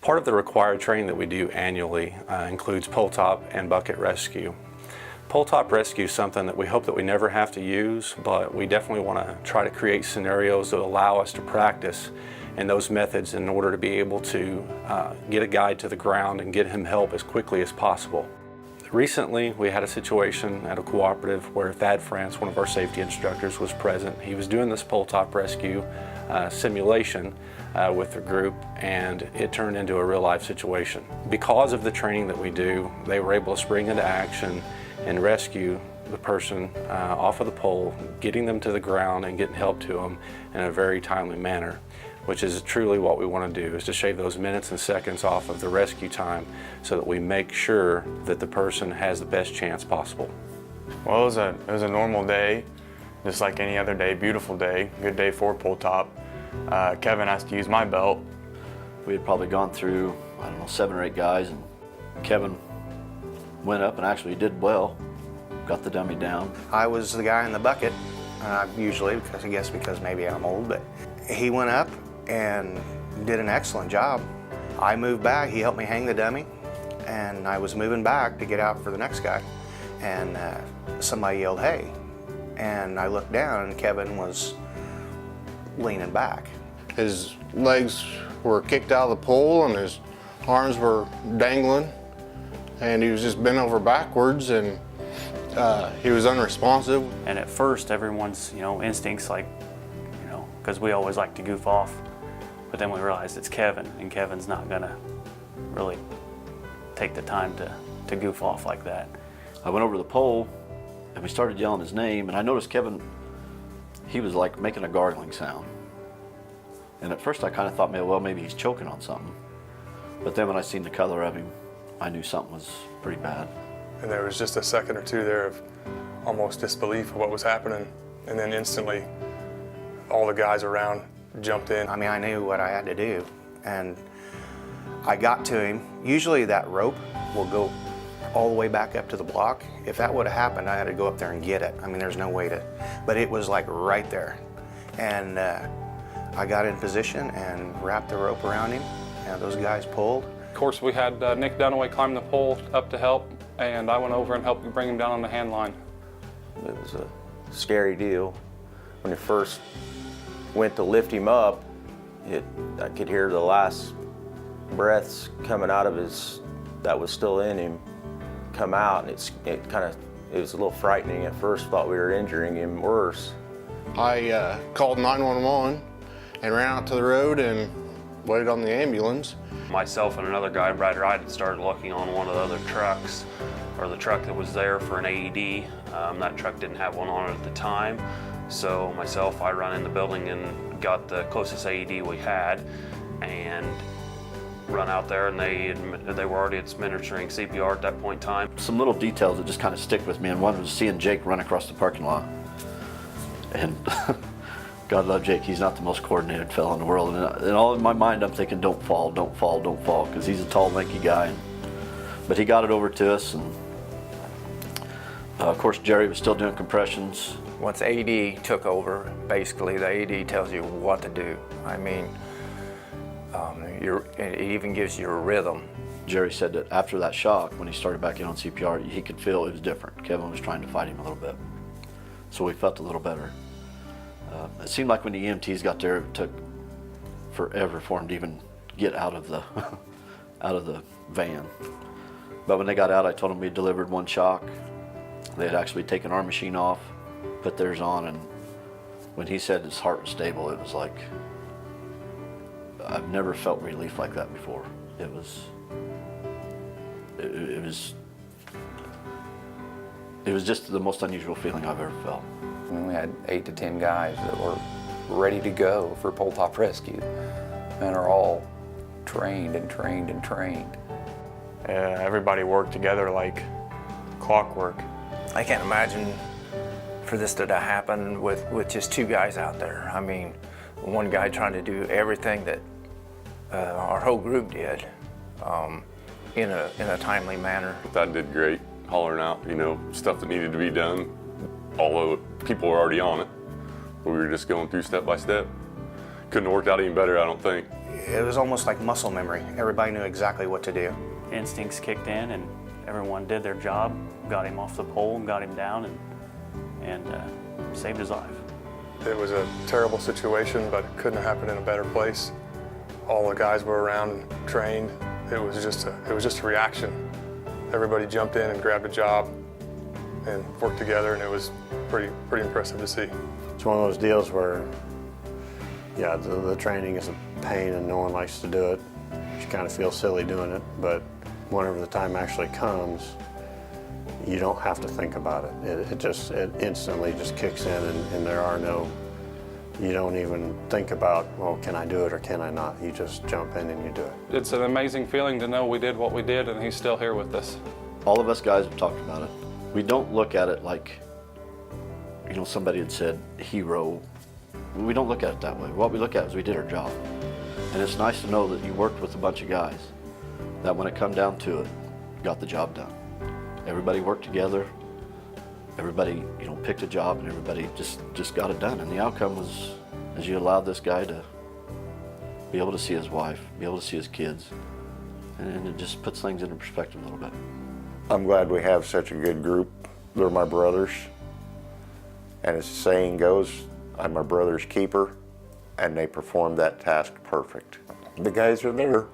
Part of the required training that we do annually includes pull top and bucket rescue. Pull top rescue is something that we hope that we never have to use, but we definitely want to try to create scenarios that allow us to practice in those methods in order to be able to get a guy to the ground and get him help as quickly as possible. Recently, we had a situation at a cooperative where Thad France, one of our safety instructors, was present. He was doing this pull top rescue simulation with the group, and it turned into a real life situation. Because of the training that we do, they were able to spring into action and rescue the person off of the pole, getting them to the ground and getting help to them in a very timely manner, which is truly what we want to do, is to shave those minutes and seconds off of the rescue time so that we make sure that the person has the best chance possible. Well, it was a normal day, just like any other day, beautiful day, good day for pull top. Kevin asked to use my belt. We had probably gone through, I don't know, 7 or 8 guys, and Kevin went up and actually did well, got the dummy down. I was the guy in the bucket, usually, because maybe I'm old, but he went up and did an excellent job. I moved back, he helped me hang the dummy, and I was moving back to get out for the next guy, and somebody yelled, "Hey," and I looked down and Kevin was leaning back. His legs were kicked out of the pole and his arms were dangling, and he was just bent over backwards, and he was unresponsive. And at first, everyone's instincts, like, because we always like to goof off, but then we realized it's Kevin, and Kevin's not gonna really take the time to goof off like that. I went over to the pole and we started yelling his name, and I noticed Kevin, he was like making a gargling sound. And at first I kind of thought, well, maybe he's choking on something. But then when I seen the color of him, I knew something was pretty bad. And there was just a second or two there of almost disbelief of what was happening. And then instantly, all the guys around jumped in. I mean, I knew what I had to do, and I got to him. Usually that rope will go all the way back up to the block. If that would have happened, I had to go up there and get it. I mean, there's no way to, but it was like right there. And I got in position and wrapped the rope around him, and those guys pulled. Of course, we had Nick Dunaway climb the pole up to help, and I went over and helped bring him down on the hand line. It was a scary deal. When it first went to lift him up, I could hear the last breaths coming out of that was still in him, come out, and it was a little frightening at first. Thought we were injuring him worse. I called 911 and ran out to the road and waited on the ambulance. Myself and another guy, Brad Wright, had started looking on one of the other trucks, or the truck that was there for an AED. That truck didn't have one on it at the time. So myself, I run in the building and got the closest AED we had, and run out there, and they were already administering CPR at that point in time. Some little details that just kind of stick with me, and one was seeing Jake run across the parking lot. And God love Jake, he's not the most coordinated fella in the world. And all in my mind, I'm thinking, don't fall, don't fall, don't fall, because he's a tall, lanky guy. But he got it over to us, and of course, Jerry was still doing compressions. Once AED took over, basically the AED tells you what to do. I mean, it even gives you a rhythm. Jerry said that after that shock, when he started back in on CPR, he could feel it was different. Kevin was trying to fight him a little bit. So we felt a little better. It seemed like when the EMTs got there, it took forever for him to even get out of the out of the van. But when they got out, I told them we delivered 1 shock. They had actually taken our machine off, put theirs on, and when he said his heart was stable, it was like, I've never felt relief like that before. It was just the most unusual feeling I've ever felt. I mean, we had 8 to 10 guys that were ready to go for pull top rescue, and are all trained and trained and trained. Everybody worked together like clockwork. I can't imagine for this to happen with just 2 guys out there. I mean, one guy trying to do everything that our whole group did in a timely manner. Thad did great, hollering out, stuff that needed to be done, although people were already on it. We were just going through step by step. Couldn't have worked out any better, I don't think. it was almost like muscle memory. Everybody knew exactly what to do. Instincts kicked in and everyone did their job, got him off the pole and got him down and saved his life. It was a terrible situation, but it couldn't have happened in a better place. All the guys were around and trained. It was just a reaction. Everybody jumped in and grabbed a job and worked together, and it was pretty impressive to see. It's one of those deals where, yeah, the training is a pain and no one likes to do it. You kind of feel silly doing it, but whenever the time actually comes, you don't have to think about it. It instantly just kicks in, and there are no, you don't even think about, well, can I do it or can I not? You just jump in and you do it. It's an amazing feeling to know we did what we did and he's still here with us. All of us guys have talked about it. We don't look at it like, you know, somebody had said hero. We don't look at it that way. What we look at is we did our job. And it's nice to know that you worked with a bunch of guys that when it come down to it, got the job done. Everybody worked together. Everybody, you know, picked a job and everybody just got it done. And the outcome was, as you allowed this guy to be able to see his wife, be able to see his kids. And it just puts things into perspective a little bit. I'm glad we have such a good group. They're my brothers. And as the saying goes, I'm my brother's keeper, and they performed that task perfect. The guys are there.